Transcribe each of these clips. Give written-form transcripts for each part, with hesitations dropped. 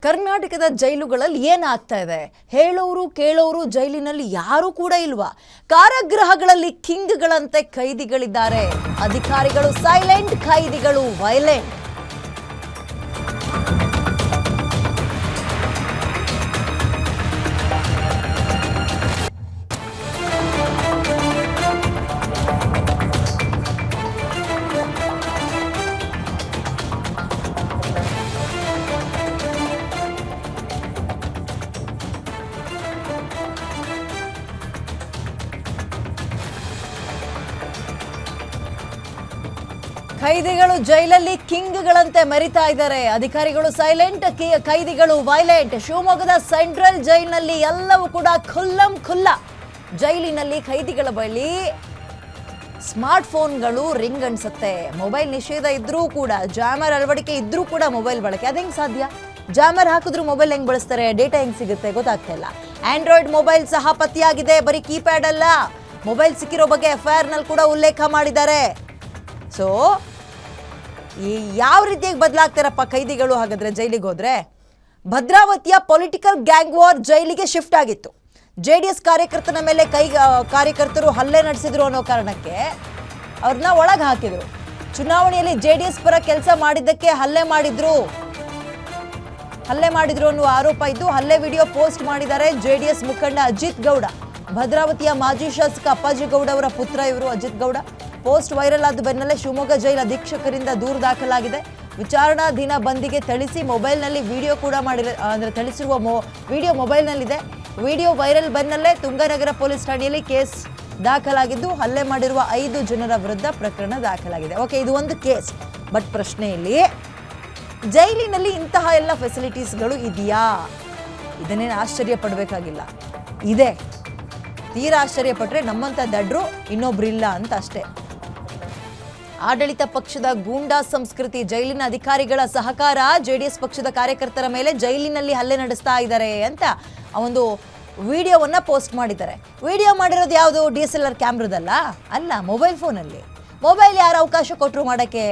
ಕರ್ನಾಟಕದ ಜೈಲುಗಳಲ್ಲಿ ಏನಾಗ್ತಾ ಇದೆ? ಹೇಳೋರು ಕೇಳೋರು ಜೈಲಿನಲ್ಲಿ ಯಾರು ಕೂಡ ಇಲ್ವಾ? ಕಾರಾಗೃಹಗಳಲ್ಲಿ ಕಿಂಗ್ಗಳಂತೆ ಕೈದಿಗಳಿದ್ದಾರೆ. ಅಧಿಕಾರಿಗಳು ಸೈಲೆಂಟ್, ಕೈದಿಗಳು ವೈಲೆಂಟ್. ಕೈದಿಗಳು ಜೈಲಲ್ಲಿ ಕಿಂಗ್ಗಳಂತೆ ಮೆರಿತಾ ಇದ್ದಾರೆ. ಅಧಿಕಾರಿಗಳು ಸೈಲೆಂಟ್, ಕೈದಿಗಳು ವೈಲೆಂಟ್. ಶಿವಮೊಗ್ಗದ ಸೆಂಟ್ರಲ್ ಜೈಲಿನಲ್ಲಿ ಎಲ್ಲವೂ ಕೂಡ ಖುಲ್ಲಂ ಖುಲ್ಲ. ಜೈಲಿನಲ್ಲಿ ಕೈದಿಗಳ ಬಳಿ ಸ್ಮಾರ್ಟ್ ಫೋನ್ಗಳು ರಿಂಗ್ ಅನ್ಸುತ್ತೆ. ಮೊಬೈಲ್ ನಿಷೇಧ ಇದ್ರೂ ಕೂಡ, ಜಾಮರ್ ಅಳವಡಿಕೆ ಇದ್ರೂ ಕೂಡ ಮೊಬೈಲ್ ಬಳಕೆ ಅದು ಹೆಂಗ್ ಸಾಧ್ಯ? ಜಾಮರ್ ಹಾಕಿದ್ರು ಮೊಬೈಲ್ ಹೆಂಗ್ ಬಳಸ್ತಾರೆ? ಡೇಟಾ ಹೆಂಗ್ ಸಿಗುತ್ತೆ ಗೊತ್ತಾಗ್ತಾ ಇಲ್ಲ. ಆಂಡ್ರಾಯ್ಡ್ ಮೊಬೈಲ್ ಸಹ ಪತ್ತೆಯಾಗಿದೆ. ಬರೀ ಕೀಪ್ಯಾಡ್ ಅಲ್ಲ, ಮೊಬೈಲ್ ಸಿಕ್ಕಿರೋ ಬಗ್ಗೆ FIR ನಲ್ಲಿ ಕೂಡ ಉಲ್ಲೇಖ ಮಾಡಿದ್ದಾರೆ. ಸೊ ಯಾವ ರೀತಿಯಾಗಿ ಬದಲಾಗ್ತಾರಪ್ಪ ಕೈದಿಗಳು ಹಾಗಾದ್ರೆ ಜೈಲಿಗೆ ಹೋದ್ರೆ? ಭದ್ರಾವತಿಯ ಪೊಲಿಟಿಕಲ್ ಗ್ಯಾಂಗ್ ವಾರ್ ಜೈಲಿಗೆ ಶಿಫ್ಟ್ ಆಗಿತ್ತು. JDS ಕಾರ್ಯಕರ್ತನ ಮೇಲೆ ಕಾರ್ಯಕರ್ತರು ಹಲ್ಲೆ ನಡೆಸಿದ್ರು ಅನ್ನೋ ಕಾರಣಕ್ಕೆ ಅವ್ರನ್ನ ಒಳಗೆ ಹಾಕಿದ್ರು. ಚುನಾವಣೆಯಲ್ಲಿ JDS ಪರ ಕೆಲಸ ಮಾಡಿದ್ದಕ್ಕೆ ಹಲ್ಲೆ ಮಾಡಿದ್ರು ಅನ್ನುವ ಆರೋಪ ಇದ್ದು ಹಲ್ಲೆ ವಿಡಿಯೋ ಪೋಸ್ಟ್ ಮಾಡಿದ್ದಾರೆ JDS ಮುಖಂಡ ಅಜಿತ್ ಗೌಡ. ಭದ್ರಾವತಿಯ ಮಾಜಿ ಶಾಸಕ ಅಪ್ಪಾಜಿ ಗೌಡ ಅವರ ಪುತ್ರ ಇವರು ಅಜಿತ್ ಗೌಡ. ಪೋಸ್ಟ್ ವೈರಲ್ ಆದ ಬೆನ್ನಲ್ಲೇ ಶಿವಮೊಗ್ಗ ಜೈಲು ಅಧೀಕ್ಷಕರಿಂದ ದೂರು ದಾಖಲಾಗಿದೆ. ವಿಚಾರಣಾಧೀನ ಬಂದಿಗೆ ಥಳಿಸಿ ಮೊಬೈಲ್ನಲ್ಲಿ ವಿಡಿಯೋ ಕೂಡ ಥಳಿಸಿರುವ ವಿಡಿಯೋ ಮೊಬೈಲ್ನಲ್ಲಿದೆ. ವಿಡಿಯೋ ವೈರಲ್ ಬೆನ್ನಲ್ಲೇ ತುಂಗನಗರ ಪೊಲೀಸ್ ಠಾಣೆಯಲ್ಲಿ ಕೇಸ್ ದಾಖಲಾಗಿದ್ದು ಹಲ್ಲೆ ಮಾಡಿರುವ 5 ಜನರ ವಿರುದ್ಧ ಪ್ರಕರಣ ದಾಖಲಾಗಿದೆ. ಓಕೆ, ಇದು ಒಂದು ಕೇಸ್. ಬಟ್ ಪ್ರಶ್ನೆ ಇಲ್ಲಿ, ಜೈಲಿನಲ್ಲಿ ಇಂತಹ ಎಲ್ಲ ಫೆಸಿಲಿಟೀಸ್ಗಳು ಇದೆಯಾ? ಇದನ್ನೇನು ಆಶ್ಚರ್ಯ ಪಡಬೇಕಾಗಿಲ್ಲ. ಇದೆ. ತೀರಾ ಆಶ್ಚರ್ಯಪಟ್ಟರೆ ನಮ್ಮಂಥ ದಡ್ರು ಇನ್ನೊಬ್ರು ಇಲ್ಲ ಅಂತ ಅಷ್ಟೇ. ಆಡಳಿತ ಪಕ್ಷದ ಗೂಂಡಾ ಸಂಸ್ಕೃತಿ, ಜೈಲಿನ ಅಧಿಕಾರಿಗಳ ಸಹಕಾರ JDS ಪಕ್ಷದ ಕಾರ್ಯಕರ್ತರ ಮೇಲೆ ಜೈಲಿನಲ್ಲಿ ಹಲ್ಲೆ ನಡೆಸ್ತಾ ಇದ್ದಾರೆ ಅಂತ ಒಂದು ವಿಡಿಯೋವನ್ನ ಪೋಸ್ಟ್ ಮಾಡಿದ್ದಾರೆ. ವಿಡಿಯೋ ಮಾಡಿರೋದು ಯಾವುದು? DSLR ಕ್ಯಾಮ್ರಾದಲ್ಲ, ಅಲ್ಲ, ಮೊಬೈಲ್ ಫೋನಲ್ಲಿ. ಮೊಬೈಲ್ ಯಾರು ಅವಕಾಶ ಕೊಟ್ಟರು ಮಾಡೋಕ್ಕೆ?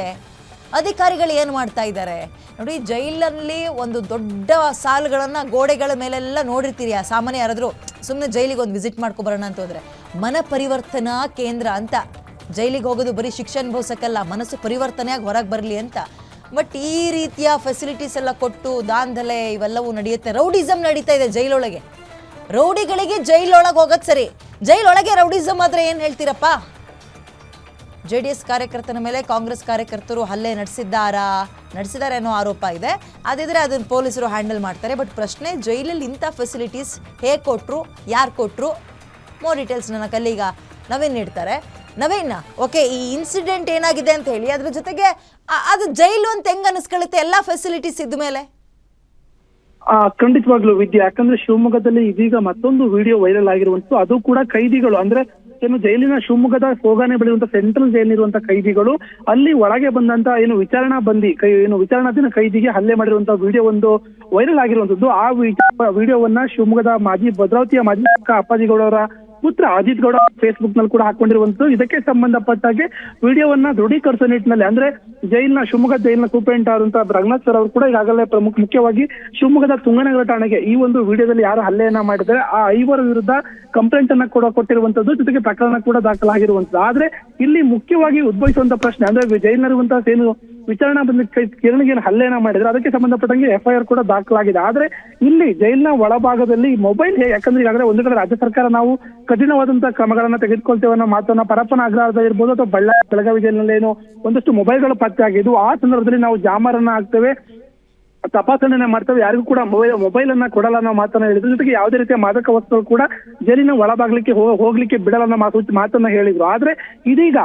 ಅಧಿಕಾರಿಗಳು ಏನು ಮಾಡ್ತಾ ಇದ್ದಾರೆ ನೋಡಿ. ಜೈಲಲ್ಲಿ ಒಂದು ದೊಡ್ಡ ಸಾಲುಗಳನ್ನು ಗೋಡೆಗಳ ಮೇಲೆಲ್ಲ ನೋಡಿರ್ತೀರಿ. ಸಾಮಾನ್ಯ ಯಾರಾದರೂ ಸುಮ್ಮನೆ ಜೈಲಿಗೆ ಒಂದು ವಿಸಿಟ್ ಮಾಡ್ಕೊಬರೋಣ ಅಂತ ಹೋದರೆ ಮನ ಪರಿವರ್ತನಾ ಕೇಂದ್ರ ಅಂತ. ಜೈಲಿಗೆ ಹೋಗೋದು ಬರೀ ಶಿಕ್ಷೆ ಅನುಭವಿಸಕ್ಕಲ್ಲ, ಮನಸ್ಸು ಪರಿವರ್ತನೆಯಾಗಿ ಹೊರಗೆ ಬರಲಿ ಅಂತ. ಬಟ್ ಈ ರೀತಿಯ ಫೆಸಿಲಿಟೀಸ್ ಎಲ್ಲ ಕೊಟ್ಟು ದಾಂಧಲೆ ಇವೆಲ್ಲವೂ ನಡೆಯುತ್ತೆ. ರೌಡಿಸಮ್ ನಡೀತಾ ಇದೆ ಜೈಲೊಳಗೆ. ರೌಡಿಗಳಿಗೆ ಜೈಲೊಳಗೆ ಹೋಗೋದು ಸರಿ, ಜೈಲೊಳಗೆ ರೌಡಿಸಮ್ ಆದರೆ ಏನು ಹೇಳ್ತೀರಪ್ಪ? JDS ಕಾರ್ಯಕರ್ತನ ಮೇಲೆ ಕಾಂಗ್ರೆಸ್ ಕಾರ್ಯಕರ್ತರು ಹಲ್ಲೆ ನಡೆಸಿದ್ದಾರೆ ಅನ್ನೋ ಆರೋಪ ಇದೆ. ಅದಿದ್ರೆ ಅದನ್ನು ಪೊಲೀಸರು ಹ್ಯಾಂಡಲ್ ಮಾಡ್ತಾರೆ. ಬಟ್ ಪ್ರಶ್ನೆ, ಜೈಲಲ್ಲಿ ಇಂಥ ಫೆಸಿಲಿಟೀಸ್ ಹೇಗೆ ಕೊಟ್ಟರು, ಯಾರು ಕೊಟ್ಟರು? ಮೋರ್ ಡೀಟೇಲ್ಸ್ ನನ್ನ ಕಲ್ಲೀಗ ನವೀನ್ ನೀಡ್ತಾರೆ. ನವೀನ್, ಓಕೆ, ಈ ಇನ್ಸಿಡೆಂಟ್ ಏನಾಗಿದೆ ಅಂತ ಹೇಳಿ, ಅದ್ರ ಜೊತೆಗೆ ಅದು ಜೈಲು ಅಂತ ಹೆಂಗ್ ಅನಿಸ್ಕೊಳ್ಳುತ್ತೆ ಎಲ್ಲ ಫೆಸಿಲಿಟೀಸ್ ಇದ್ದ ಮೇಲೆ? ಖಂಡಿತವಾಗ್ಲೂ ವಿದ್ಯೆ. ಯಾಕಂದ್ರೆ ಶಿವಮೊಗ್ಗದಲ್ಲಿ ಇದೀಗ ಮತ್ತೊಂದು ವಿಡಿಯೋ ವೈರಲ್ ಆಗಿರುವಂತದ್ದು. ಅದು ಕೂಡ ಕೈದಿಗಳು, ಅಂದ್ರೆ ಜೈಲಿನ ಶಿವಮೊಗ್ಗದ ಸೋಗಾನೆ ಬಳಿಯುವಂತ ಸೆಂಟ್ರಲ್ ಜೈಲಿರುವಂತ ಕೈದಿಗಳು ಅಲ್ಲಿ ಒಳಗೆ ಬಂದಂತ ವಿಚಾರಣಾಧೀನ ಕೈದಿಗೆ ಹಲ್ಲೆ ಮಾಡಿರುವಂತ ವಿಡಿಯೋ ಒಂದು ವೈರಲ್ ಆಗಿರುವಂತದ್ದು. ಆ ವಿಡಿಯೋವನ್ನ ಶಿವಮೊಗ್ಗದ ಭದ್ರಾವತಿಯ ಮಾಜಿ ಅಪ್ಪಾಜಿ ಗೌಡ ಅವರ ಪುತ್ರ ಅಜಿತ್ ಗೌಡ ಫೇಸ್ಬುಕ್ ನಲ್ಲಿ ಕೂಡ ಹಾಕೊಂಡಿರುವಂತದ್ದು. ಇದಕ್ಕೆ ಸಂಬಂಧಪಟ್ಟಾಗೆ ವಿಡಿಯೋವನ್ನ ದೃಢೀಕರಿಸೋ ನಿಟ್ಟಿನಲ್ಲಿ, ಅಂದ್ರೆ ಶಿವಮೊಗ್ಗ ಜೈಲಿನ ಸೂಪರಿಂಟೆಂಡೆಂಟ್ ಆದಂತಹ ರಂಗನಾಥ್ ಸರ್ ಅವರು ಕೂಡ ಈಗಾಗಲೇ ಮುಖ್ಯವಾಗಿ ಶಿವಮೊಗ್ಗದ ತುಂಗನಗರ ಠಾಣೆಗೆ ಈ ಒಂದು ವಿಡಿಯೋದಲ್ಲಿ ಯಾರು ಹಲ್ಲೆಯನ್ನ ಮಾಡಿದರೆ ಆ 5 ವಿರುದ್ಧ ಕಂಪ್ಲೇಂಟ್ ಅನ್ನ ಕೂಡ ಕೊಟ್ಟಿರುವಂತದ್ದು, ಜೊತೆಗೆ ಪ್ರಕರಣ ಕೂಡ ದಾಖಲಾಗಿರುವಂತದ್ದು. ಆದ್ರೆ ಇಲ್ಲಿ ಮುಖ್ಯವಾಗಿ ಉದ್ಭವಿಸುವಂತ ಪ್ರಶ್ನೆ, ಅಂದ್ರೆ ಜೈಲಿನಲ್ಲಿರುವಂತಹ ಏನು ವಿಚಾರಣಾ ಬಂದ ಕಿರಣಿಗೆ ಹಲ್ಲೆಯನ್ನ ಮಾಡಿದ್ರೆ ಅದಕ್ಕೆ ಸಂಬಂಧಪಟ್ಟಂಗೆ FIR ಕೂಡ ದಾಖಲಾಗಿದೆ. ಆದ್ರೆ ಇಲ್ಲಿ ಜೈಲಿನ ಒಳಭಾಗದಲ್ಲಿ ಮೊಬೈಲ್ ಯಾಕಂದ್ರೆ ಈಗಾಗಲೇ ಒಂದು ಕಡೆ ರಾಜ್ಯ ಸರ್ಕಾರ ನಾವು ಕಠಿಣವಾದಂತಹ ಕ್ರಮಗಳನ್ನ ತೆಗೆದುಕೊಳ್ತೇವೆ ಅನ್ನೋ ಮಾತನ್ನ ಪರಪ್ಪನ ಅಗ್ರಹಾರದ ಇರ್ಬೋದು ಅಥವಾ ಬೆಳಗಾವಿ ಜೈಲಿನಲ್ಲಿ ಏನು ಒಂದಷ್ಟು ಮೊಬೈಲ್ಗಳು ಪತ್ತೆ ಆಗಿದ್ದು, ಆ ಸಂದರ್ಭದಲ್ಲಿ ನಾವು ಜಾಮರನ್ನ ಹಾಕ್ತೇವೆ, ತಪಾಸಣೆ ಮಾಡ್ತೇವೆ, ಯಾರಿಗೂ ಕೂಡ ಮೊಬೈಲ್ ಅನ್ನ ಕೊಡಲ್ಲ ಅನ್ನೋ ಮಾತನ್ನ ಹೇಳಿದ್ರು. ಜೊತೆಗೆ ಯಾವುದೇ ರೀತಿಯ ಮಾದಕ ವಸ್ತುಗಳು ಕೂಡ ಜೈಲಿನ ಒಳಭಾಗಲಿಕ್ಕೆ ಹೋಗ್ಲಿಕ್ಕೆ ಬಿಡಲ್ಲ ಅನ್ನೋ ಮಾತನ್ನ ಹೇಳಿದ್ರು. ಆದ್ರೆ ಇದೀಗ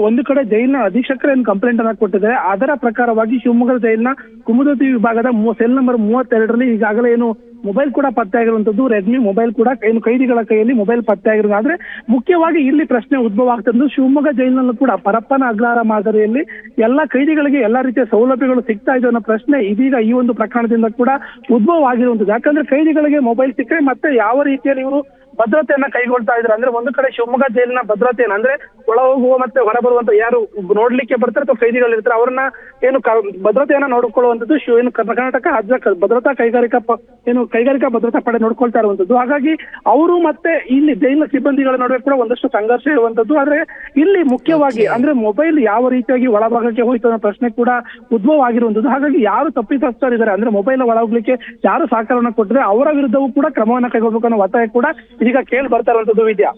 ಒಂದು ಕಡೆ ಜೈಲಿನ ಅಧೀಕ್ಷಕರು ಏನು ಕಂಪ್ಲೇಂಟ್ ಅನ್ನ ಕೊಟ್ಟಿದ್ದಾರೆ, ಅದರ ಪ್ರಕಾರವಾಗಿ ಶಿವಮೊಗ್ಗದ ಜೈಲಿನ ಕುಮುದತಿ ವಿಭಾಗದ ಸೆಲ್ ನಂಬರ್ 32ರಲ್ಲಿ ಈಗಾಗಲೇ ಏನು ಮೊಬೈಲ್ ಕೂಡ ಪತ್ತೆ ಆಗಿರುವಂತದ್ದು, ರೆಡ್ಮಿ ಮೊಬೈಲ್ ಕೂಡ ಏನು ಕೈದಿಗಳ ಕೈಯಲ್ಲಿ ಮೊಬೈಲ್ ಪತ್ತೆ ಆಗಿರೋದು. ಆದ್ರೆ ಮುಖ್ಯವಾಗಿ ಇಲ್ಲಿ ಪ್ರಶ್ನೆ ಉದ್ಭವ ಆಗ್ತದ್ದು, ಶಿವಮೊಗ್ಗ ಜೈಲಿನಲ್ಲೂ ಕೂಡ ಪರಪ್ಪನ ಅಗ್ರಹಾರ ಮಾದರಿಯಲ್ಲಿ ಎಲ್ಲಾ ಕೈದಿಗಳಿಗೆ ಎಲ್ಲಾ ರೀತಿಯ ಸೌಲಭ್ಯಗಳು ಸಿಗ್ತಾ ಇದೆ ಅನ್ನೋ ಪ್ರಶ್ನೆ ಇದೀಗ ಈ ಒಂದು ಪ್ರಕರಣದಿಂದ ಕೂಡ ಉದ್ಭವ ಆಗಿರುವಂತದ್ದು. ಯಾಕಂದ್ರೆ ಕೈದಿಗಳಿಗೆ ಮೊಬೈಲ್ ಸಿಕ್ಕರೆ ಮತ್ತೆ ಯಾವ ರೀತಿಯಲ್ಲಿ ಇವರು ಭದ್ರತೆಯನ್ನ ಕೈಗೊಳ್ತಾ ಇದ್ದಾರೆ. ಅಂದ್ರೆ ಒಂದು ಕಡೆ ಶಿವಮೊಗ್ಗ ಜೈಲಿನ ಭದ್ರತೆಯನ್ನ ಅಂದ್ರೆ ಒಳ ಹೋಗುವ ಮತ್ತೆ ಹೊರ ಬರುವಂತ ಯಾರು ನೋಡ್ಲಿಕ್ಕೆ ಬರ್ತಾರೆ ಅಥವಾ ಕೈದಿಗಳು ಇರ್ತಾರೆ ಅವ್ರನ್ನ ಏನು ಭದ್ರತೆಯನ್ನ ನೋಡ್ಕೊಳ್ಳುವಂಥದ್ದು ಏನು ಕರ್ನಾಟಕ ರಾಜ್ಯ ಭದ್ರತಾ ಕೈಗಾರಿಕಾ ಭದ್ರತಾ ಪಡೆ ನೋಡ್ಕೊಳ್ತಾ ಇರುವಂತದ್ದು. ಹಾಗಾಗಿ ಅವರು ಮತ್ತೆ ಇಲ್ಲಿ ಜೈಲಿನ ಸಿಬ್ಬಂದಿಗಳ ನಡುವೆ ಕೂಡ ಒಂದಷ್ಟು ಸಂಘರ್ಷ ಇರುವಂತದ್ದು. ಆದ್ರೆ ಇಲ್ಲಿ ಮುಖ್ಯವಾಗಿ ಅಂದ್ರೆ ಮೊಬೈಲ್ ಯಾವ ರೀತಿಯಾಗಿ ಒಳಭಾಗಕ್ಕೆ ಹೋಯ್ತು ಅನ್ನೋ ಪ್ರಶ್ನೆ ಕೂಡ ಉದ್ಭವ ಆಗಿರುವಂತದ್ದು. ಹಾಗಾಗಿ ಯಾರು ತಪ್ಪಿತಸ್ಥರಿದ್ದಾರೆ ಅಂದ್ರೆ ಮೊಬೈಲ್ ಒಳಗೋಗ್ಲಿಕ್ಕೆ ಯಾರು ಸಹಕಾರವನ್ನು ಕೊಟ್ಟರೆ ಅವರ ವಿರುದ್ಧವೂ ಕೂಡ ಕ್ರಮವನ್ನ ಕೈಗೊಳ್ಳಬೇಕು ಅನ್ನೋ ಒತ್ತಾಯ ಕೂಡ ಇದೀಗ ಕೇಳಿ ಬರ್ತಾ ಇರುವಂತದ್ದು ವಿದ್ಯಾ.